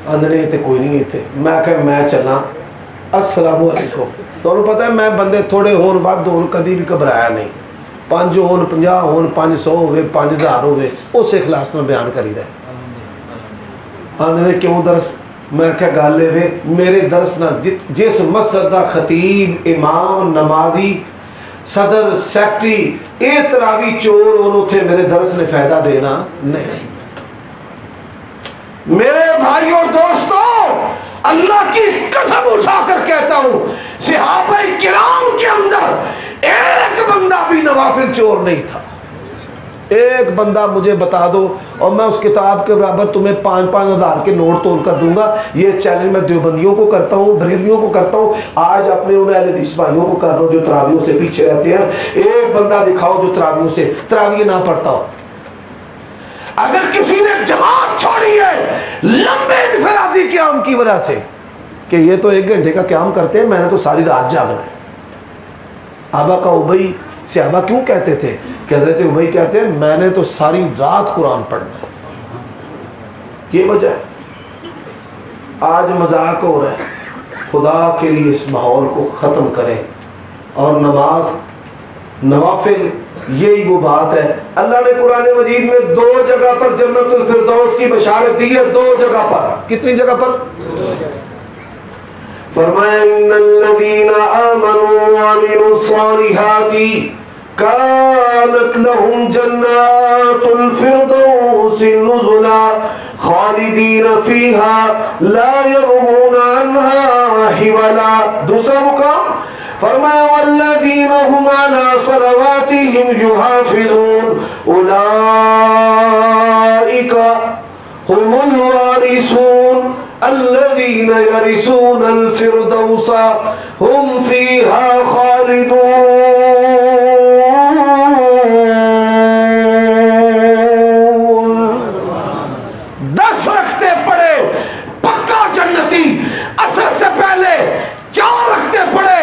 आंदे तो कोई नहीं इतने। मैं कहा मैं चलना अस्सलाम वालेकुम। तुहानू पता है मैं बंदे थोड़े होन वध होन कभी भी घबराया नहीं। 5 होन 50 होन 500 हो 5000 हो उस इखलास में बयान करी रहे। आंदे क्यों दरस? मैं क्या गल है मेरे दरस ना जिस मस्जिद का खतीब इमाम नमाजी सदर सैकटरी ये तरावी चोर उन्होंने मेरे दरस ने फायदा देना नहीं। मेरे भाइयों दोस्तों अल्लाह की कसम उठाकर कहता हूं सहाबा किराम के अंदर एक बंदा भी नवाफिल चोर नहीं था। एक बंदा मुझे बता दो और मैं उस किताब के बराबर तुम्हें 5-5 हज़ार के नोट तोल कर दूंगा। ये चैलेंज मैं देवबंदियों को करता हूँ, बरेलियों को करता हूँ, आज अपने उन अहले हदीस भाइयों को कर रहा हूँ जो तरावियों से पीछे रहते हैं। एक बंदा दिखाओ जो तरावियों से तरावी ना पढ़ता हो। अगर किसी ने जमात छोड़ी है लंबे इनफरादी क़याम की वजह से कि ये तो 1 घंटे का क़याम करते हैं, मैंने तो सारी रात जागना है। आबा का उबई सहाबा क्यों कहते थे? कहते थे उबई कहते हैं मैंने तो सारी रात कुरान पढ़ना है। ये वजह है। आज मजाक हो रहा है, खुदा के लिए इस माहौल को ख़त्म करें और नमाज नवाफिल यही वो बात है। अल्लाह ने कुरान मजीद में 2 जगह पर जन्नतुल फिरदौस की बशारत दी है। 2 जगह पर। कितनी जगह पर? फरमाया इन्नल्लज़ीना आमनू व अमिलुस्सालिहाति कानत लहुम जन्नातुल फिरदौसि नुज़ुला खालिदीन फीहा ला यबगूना अन्हा हिवला। दूसरा मुकाम फरमाया वल्लज़ीना हुम अला सलवातिहिम युहाफ़िज़ून उलाइका हुमुल वारिसून अल्लज़ीना यरिसूनल फ़िरदौसा हुम फ़ीहा ख़ालिदून। 10 रखते पड़े पक्का जन्नती। असर से पहले 4 रखते पड़े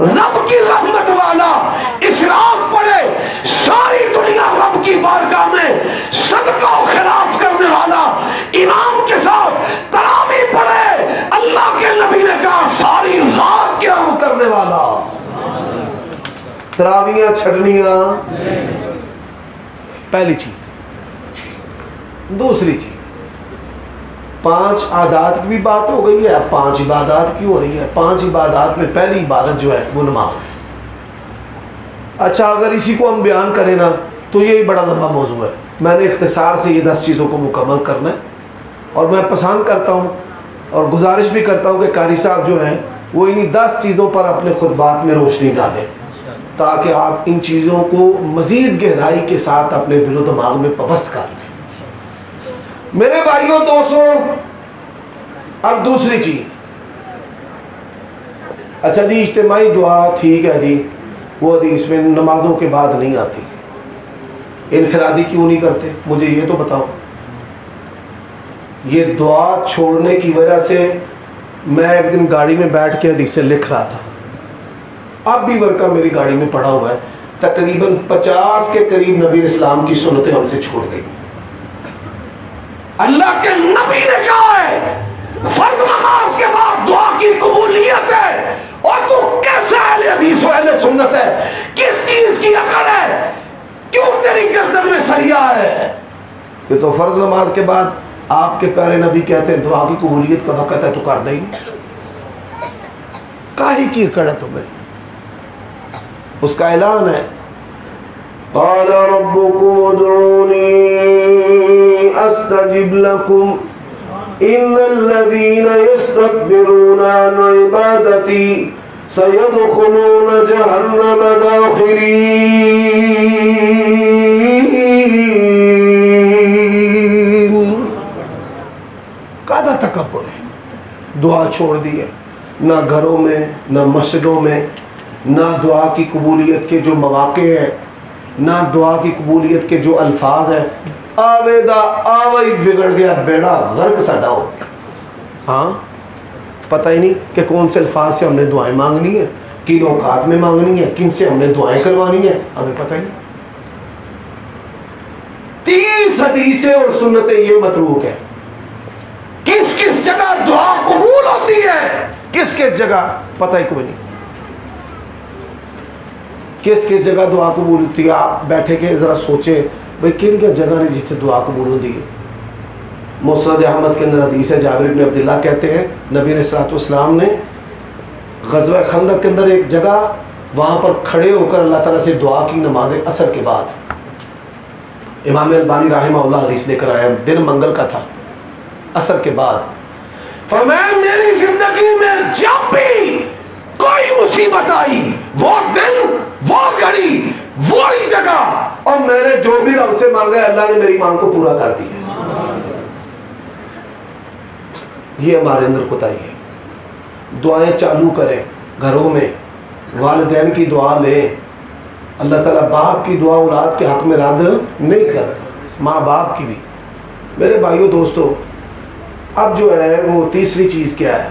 रब की रहमत वाला। इशराक पड़े सारी दुनिया रब की बारगाह में सदका और खैरात करने वाला। इमाम के साथ तरावी पड़े अल्लाह के नबी ने कहा सारी रात क़याम करने वाला। तरावियां छड़नियां। पहली चीज। दूसरी चीज, 5 आदात की भी बात हो गई है, 5 इबादत की हो रही है। 5 इबादत में पहली इबादत जो है वो नमाज है। अच्छा, अगर इसी को हम बयान करें ना तो यही बड़ा लंबा मौजू है। मैंने इख्तिसार से ये 10 चीज़ों को मुकम्मल करना है, और मैं पसंद करता हूँ और गुजारिश भी करता हूँ कि कारी साहब जो हैं वो इन्हीं 10 चीज़ों पर अपने खुतबात में रोशनी डालें, ताकि आप इन चीज़ों को मज़ीद गहराई के साथ अपने दिलो दिमाग में पवस्त कर लें। मेरे भाइयों दोस्तों, अब दूसरी चीज़। अच्छा जी, इज्तिमाई दुआ ठीक है जी, वो हदीस में नमाजों के बाद नहीं आती। इनफरादी क्यों नहीं करते, मुझे ये तो बताओ। ये दुआ छोड़ने की वजह से मैं एक दिन गाड़ी में बैठ के हदीसें लिख रहा था, अब भी वर्का मेरी गाड़ी में पड़ा हुआ है। तकरीबन 50 के करीब नबी इस्लाम की सुन्नतें हमसे छूट गई। अल्लाह के नबी ने कहा है फर्ज नमाज के बाद दुआ की कबूलियत है, और तू कैसा अहले हदीस और अहले सुन्नत है, किस चीज की अकड़ है, क्यों तेरी गर्दन में सरिया है कि तो फर्ज नमाज के बाद आपके प्यारे नबी कहते हैं दुआ की कबूलियत का वक़्त है तो कर दे ही नहीं। काहे की अकड़ है तुम्हें? उसका ऐलान है, क़ाल रब्बुकुम उदऊनी अस्तजिब लकुम इन्नल्लज़ीना यस्तकबिरूना अन इबादती सयदखुलून जहन्नम दाखिरीन। कादा तकब्बुर है, दुआ छोड़ दी है। ना घरों में, ना मस्जिदों में, ना दुआ की कबूलियत के जो मौक़े हैं, ना दुआ की कबूलियत के जो अल्फाज हैं। आवेदा आवई बिगड़ गया, बेड़ा गर्क साडा हो गया। हाँ, पता ही नहीं कि कौन से अल्फाज से हमने दुआएं मांगनी है, किन औकात में मांगनी है, किन से हमने दुआएं करवानी है, हमें पता ही नहीं। 30 हदीसें और सुन्नतें ये मतरूक है। किस किस जगह दुआ कबूल होती है, किस किस जगह पता ही कोई नहीं। किस किस जगह दुआ कबूल होती है, आप बैठे के ज़रा सोचे भाई किन क्या जगह ने जिससे दुआ कबूल होती है। मुस्नद अहमद के अंदर हदीस है, जाबिर इब्न अब्दुल्लाह कहते हैं नबी अलैहिस्सलाम ने ग़ज़वा खंदक के अंदर एक जगह वहाँ पर खड़े होकर अल्लाह ताला से दुआ की नमाज असर के बाद। इमाम अलबानी रहमहुल्लाह हदीस लेकर आया, दिन मंगल का था, असर के बाद। फरमाया मेरी ज़िंदगी में जब भी कोई मुसीबत आई, वो दिन, वो घड़ी, वो ही जगह, और मैंने जो भी रब से मांगा अल्लाह ने मेरी मांग को पूरा कर दिया। ये हमारे अंदर कोताही है। दुआएं चालू करें घरों में, वालिदैन की दुआ लें। अल्लाह ताला बाप की दुआ औलाद के हक में रद्द नहीं करता, माँ बाप की भी। मेरे भाइयों दोस्तों, अब जो है वो तीसरी चीज़ क्या है?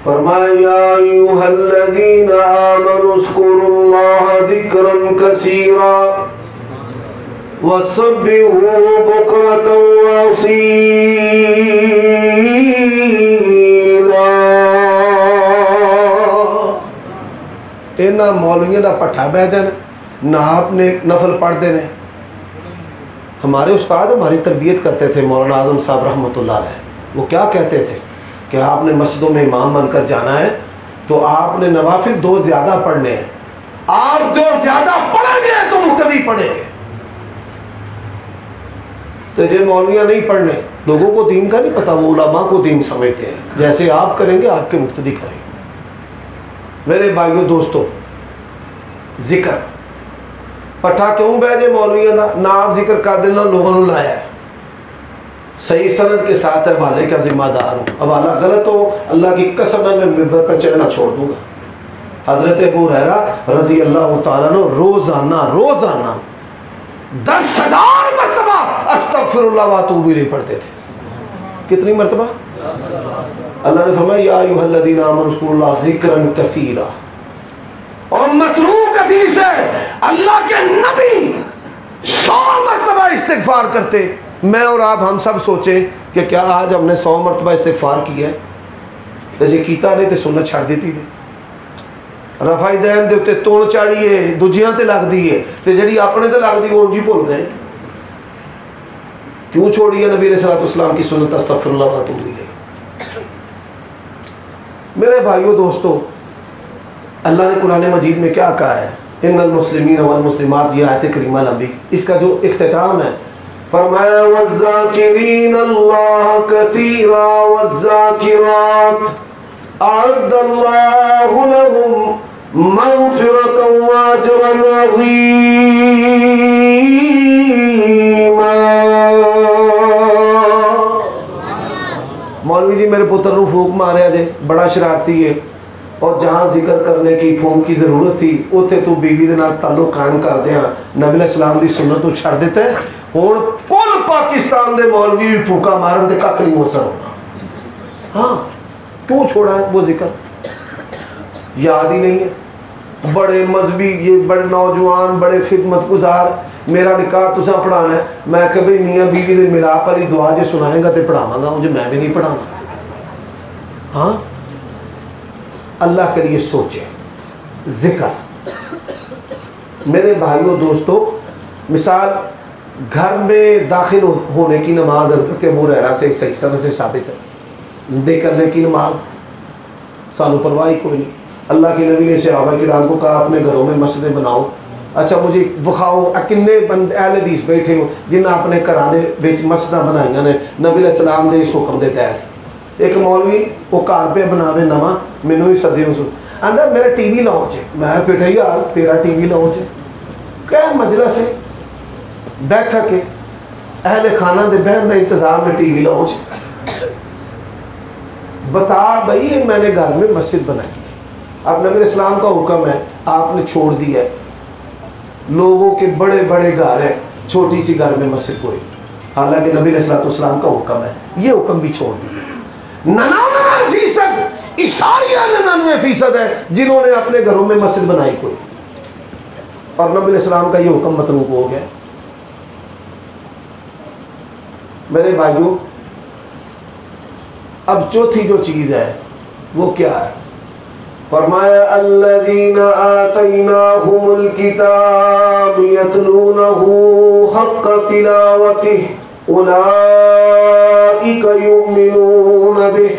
फरमाया अय्युहल्लज़ीना आमनू उज़्कुरुल्लाह ज़िक्रन कसीरा वसब्बिहू बुक्रतन वअसीला। इन्हां मौलवियों का पट्ठा बह जाना ना आपने नफल पढ़ते हैं। हमारे उस्ताद हमारी तरबियत करते थे, मौलाना आज़म साहब रहमतुल्लाह अलैह, वो क्या कहते थे कि आपने मस्जिदों में इमाम बनकर जाना है तो आपने नवाफिल 2 ज़्यादा पढ़ने हैं। आप 2 ज़्यादा पढ़ेंगे तो मुक्तदी पढ़ेंगे। तो ये मौलवियाँ नहीं पढ़ने, लोगों को दीन का नहीं पता, वो उलमा को दीन समझते हैं। जैसे आप करेंगे आपके मुक्तदी करेंगे। मेरे भाइयों दोस्तों, जिक्र पट्ठा क्यों बह जाए मौलवियों का? ना आप जिक्र कर देना, लोगों ने लाया है, सही सनद के साथ हवाले का जिम्मेदार हूँ। हवाला गलत हो, अल्लाह की कसम है मैं मिंबर पर चढ़ना छोड़ दूंगा। हजरत अबू हुरैरा रजी अल्लाह तआला अन्हु रोजाना 10,000 मरतबा अस्तगफिरुल्लाह व अतूबु इलैह पढ़ते थे। कितनी मरतबा? अल्लाह ने फरमाया या अय्युहल्लज़ीना आमनू उज़्कुरुल्लाह ज़िक्रन कसीरा। और मतरूक हदीस है, अल्लाह के नबी 100 मरतबा इस्तिग़फ़ार करते। मैं और आप हम सब सोचे कि क्या आज हमने 100 मरतबा इस्तिग़फ़ार किया है? जैसे कीता नहीं तो सुन्नत छाड़ देती थी। रफाई दैन दे उत्ते तुण चाड़ीए दूजियां ते लगदी है ते जिहड़ी अपने ते लगदी वो उंज ही भुल गए। क्यों छोड़िए नबी अलैहिस्सलाम की सुन्नत? अस्तगफिरुल्लाह व अतूबु इलैह। मेरे भाइयों दोस्तों, अल्लाह ने कुरान मजीद में क्या कहा है? इन्नल मुस्लिमीन वल मुस्लिमात, ये आयत करीमा लंबी, इसका जो इख्तिताम है फरमाया वज़्ज़ाकिरीन अल्लाह कसीरा वज़्ज़ाकिरात अअद्दल्लाहु लहुम मग़फ़िरतन व अजरन अज़ीमा। मौलवी जी मेरे पुत्र नूं फूक मारिया जे, बड़ा शरारती है, और जहाँ जिक्र करने की फूक की ज़रूरत थी उत्थे तू बीवी दे नाल ताल्लुक कायम कर दिया, नबी अलैहिस्सलाम दी सुन्नत तू छड़ दिता है। हुण कुल पाकिस्तान दे मौलवी भी फूका मारन ते कख नहीं हो सकता। हाँ, क्यों छोड़ा है वो जिक्र? याद ही नहीं है। बड़े मजहबी, ये बड़े नौजवान, बड़े खिदमत गुजार, मेरा निकाह तुसा पढ़ाना है, मैं कह भाई मियाँ बीवी दे मिलाप वाली दुआ जो सुनाएगा तो पढ़ावांगा, मुझे मैं भी नहीं पढ़ाना। हाँ, अल्लाह के लिए सोचे जिक्र। मेरे भाइयों दोस्तों, मिसाल घर में दाखिल होने की नमाज हज़रत अबू हुरैरा से सही सनद से साबित है। निकलने की नमाज सानू परवाह कोई नहीं। अल्लाह के नबी ने सहाबा किराम को कहा अपने घरों में मस्जिदें बनाओ। अच्छा मुझे विखाओ किन्ने बंदे अहले हदीस बैठे हो जिन्हें अपने घरों के मस्जिद बनाई ने नबी अलैहिस्सलाम के इस हुक्म के तहत। एक मौलवी वो घर पे बनावे नवा, मैनू ही सदे उस आंदा मेरा टीवी लॉन्च है। मैं बेटा यार तेरा टीवी लॉन्च है? क्या मजलिस है, बैठक है, अहले खाना दे बहन का इंतजाम है, टीवी लॉन्च है। बता भाई मैंने घर में मस्जिद बनाई है, अब नबी इस्लाम का हुक्म है, आपने छोड़ दिया है। लोगों के बड़े बड़े घर हैं, छोटी सी घर में मस्जिद कोई नहीं, हालांकि नबी अलैहिस्सलाम का हुक्म है, ये हुक्म भी छोड़ दिया। 99% इशारिया 99% है जिन्होंने अपने घरों में मस्जिद बनाई कोई, और नबी अलैहिस्सलाम का ये हुक्म मतरूक हो गया। मेरे भाइयों, अब चौथी जो चीज़ है वो क्या है? फरमाया अल्लज़ीना आतैनाहुमुल किताब यतलूनहु हक़्क़ तिलावतिही उलाइका युमिनून बिही।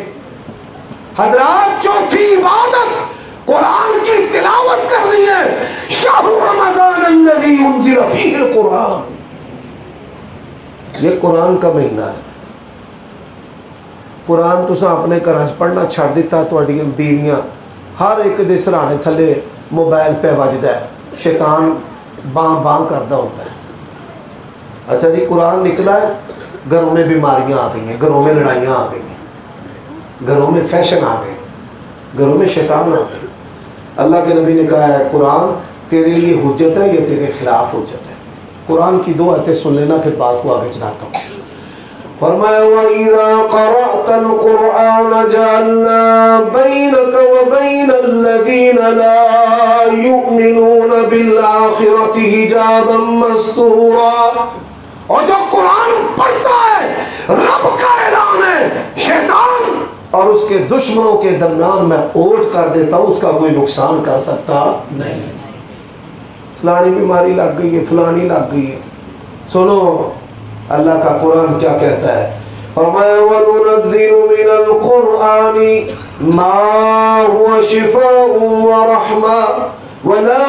हज़रात, चौथी इबादत कुरान की तिलावत करनी है। शहरु रमज़ान अल्लज़ी उन्ज़िल फ़ीहिल कुरान, ये कुरान का महीना है। कुरान तुसा अपने घर पढ़ना छड़ दिता, तुहाडियां बीवियां हर एक दे सराहने थले मोबाइल पे वजदा है, शैतान बाँ बाँ करता होता है। अच्छा जी, कुरान निकला है, घरों में बीमारियां आ गई हैं, घरों में लड़ाइयाँ आ गई हैं, घरों में फैशन आ गए, घरों में शैतान आ गए। अल्लाह के नबी ने कहा है कुरान तेरे लिए हुज्जत है या तेरे खिलाफ हुज्जत है। कुरान की दो आयतें सुन लेना, फिर बात को आगे चलाता हूँ। फरमाया वइज़ा क़रअतल क़ुरआन जअलना बैनक व बैनल्लज़ीना ला युमिनून बिल आखिरति हिजाबन मस्तूरा। और जो कुरान पढ़ता है, रब का ऐलान है, शैतान और उसके दुश्मनों के दरमियान मैं ओट कर देता हूँ, उसका कोई नुकसान कर सकता नहीं। फलानी बीमारी लग गई है, फलानी लग गई है। सुनो अल्लाह का कुरान क्या कहता है। फरमाया वनुनज़्ज़िलु मिनल कुरआनी मा हुवा शिफ़ाउन व रहमा वला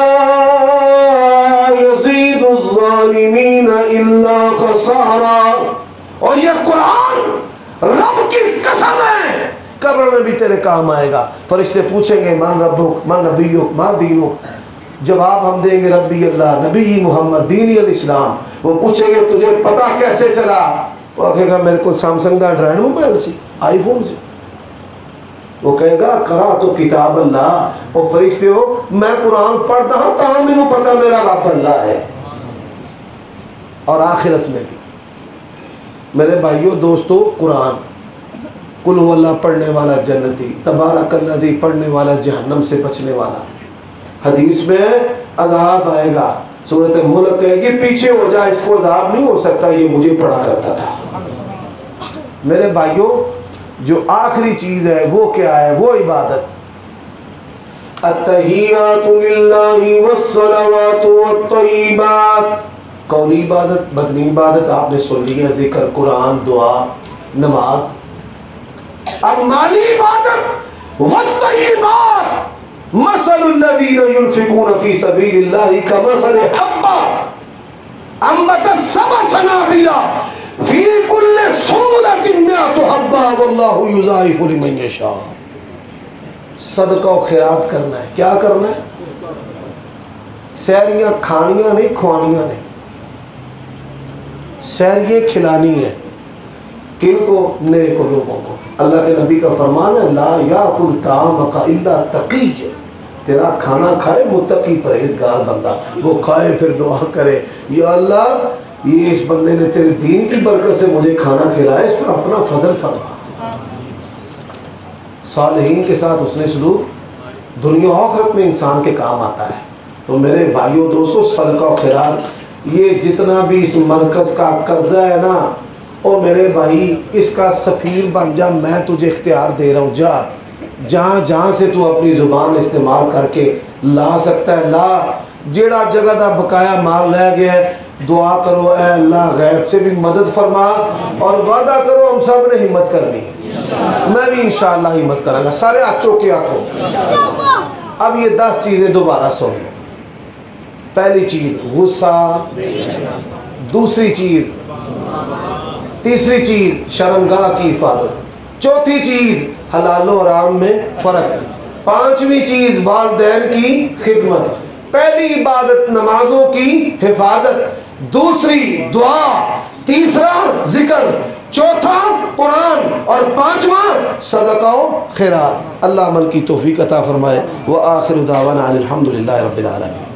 यज़ीदुज़्ज़ालिमीन इल्ला खसारा। और ये कुरान रब की कसम है, कब्र में भी तेरे काम आएगा। फरिश्ते पूछेंगे मन रब्बुक मन नबियुक मा दीनुक, जवाब हम देंगे रब्बी अल्लाह नबी मोहम्मद दीनी अल इस्लाम। वो पूछेंगे तुझे पता कैसे चला? वो कहेगा मेरे को सैमसंग का एंड्रॉइड मोबाइल से, आईफोन से। वो कहेगा करा तो किताब अल्लाह। और फरिश्ते हो मैं कुरान पढ़ता हूँ ता मैनू पता मेरा रब अल्लाह है। और आखिरत में भी मेरे भाइयों दोस्तों, कुरान कुल हुवल्लाह पढ़ने वाला जन्नती, तबारकल्लज़ी पढ़ने वाला जहन्नम से बचने वाला। हदीस में अज़ाब आएगा, सूरत मुल्क कहेगी पीछे हो जा, इसको अज़ाब नहीं हो सकता, ये मुझे पढ़ा करता था। मेरे भाइयों, जो आखिरी चीज़ है वो क्या है? वो इबादत। अत्तहियातु लिल्लाहि वस्सलावातु वत्तय्यिबात। कौली इबादत, बदनी इबादत आपने सुन ली है, जिक्र, कुरान, दुआ, नमाज। अब माली इबादत वत्तय्यिबात। मसलुल्लज़ीना युनफ़िक़ूना फ़ी सबीलिल्लाहि कमसलि हब्बा अंबतत सबअ सनाबिला फ़ी कुल्लि सुंबुलतिन मिअतु हब्बा वल्लाहु युज़ाइफ़ु लिमन यशा। सदका और खैरात करना है। क्या करना है? सैरियाँ खानियाँ नहीं, खुआनियाँ नहीं। सैरियाँ खिलानी है। किनको? नेक लोगों को। अल्लाह के नबी का फरमान है, ला याकुल ताअमका इल्ला तक़ी। तेरा खाना खाए मुत्तकी परहेजगार बंदा, वो खाए फिर दुआ करे, या अल्लाह ये इस बंदे ने तेरे दीन की बरकत से मुझे खाना खिलाया, इस पर अपना फजल फरमा। सालिहीन के साथ उसने सलूक दुनिया आखिरत में इंसान के काम आता है। तो मेरे भाइयों दोस्तों, सदका और खैरात, ये जितना भी इस मरकज़ का कर्जा है ना, और मेरे भाई इसका सफ़ीर बन जा। मैं तुझे इख्तियार दे रहा हूँ, जा जहाँ जहाँ से तू अपनी ज़ुबान इस्तेमाल करके ला सकता है ला। जेड़ा जगह का बकाया माल रह गया है, दुआ करो ऐ अल्लाह गैब से भी मदद फरमा, और वादा करो हम सब ने हिम्मत करनी है। मैं भी इंशाअल्लाह हिम्मत करूँगा। सारे आँचों के आँखों। अब ये 10 चीज़ें दोबारा सुन लो। पहली चीज़ गुस्सा, दूसरी चीज़, तीसरी चीज़ शर्मगाह की हिफाजत, चौथी चीज़ हलाल और हराम में फ़र्क, पांचवी चीज़ वालिदैन की खिदमत, पहली इबादत नमाजों की हिफाजत, दूसरी दुआ, तीसरा जिक्र, चौथा कुरान, और पांचवा सदका व खैरात। अल्लाह अमल की तौफीक अता फरमाए। व आखिरु दावाना अनिल हम्दुलिल्लाहि रब्बिल आलमीन।